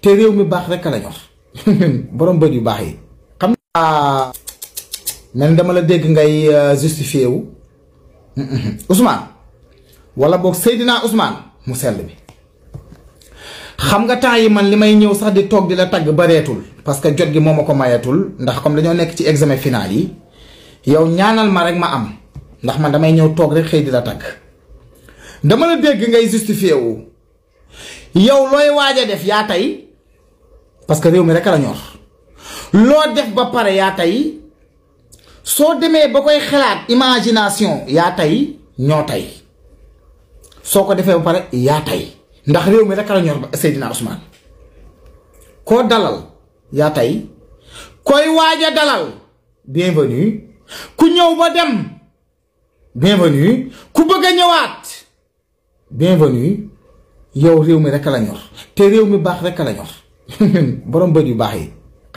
te réew mi baax rek la ñor borom bët yu baax yi. xam nga mel dama la dégg ngay justifié wu Ousmane wala boog Seydina Ousmane mu sell bi. xam nga temps yi man li may ñëw sax di toog di la tagg bareetul parce que jot gi moo ma ko mayeetul ndax comme dañoo nekk ci examen final yi yow ñaanal ma rek ma am ndax man damay ñëw toog rek xëy di la tagg. dama la dégg ngay justifié wu yow looy waaj a def yaa tey parce que réew mi rek la ñor loo def ba pare yaa tey soo demee ba koy xalaat imagination yaa tey ñoo tey soo ko defee ba pare yaa tey ndax réew mi rek la ñor ba Seydina Ousmane koo dalal yaa tey koy waaj a dalal bienvenue ku ñëw ba dem bienvenue ku bëgg a ñëwaat bienvenue yow réew mi rek la ñor te réew mi baax rek la ñor borom bët yu baax yi.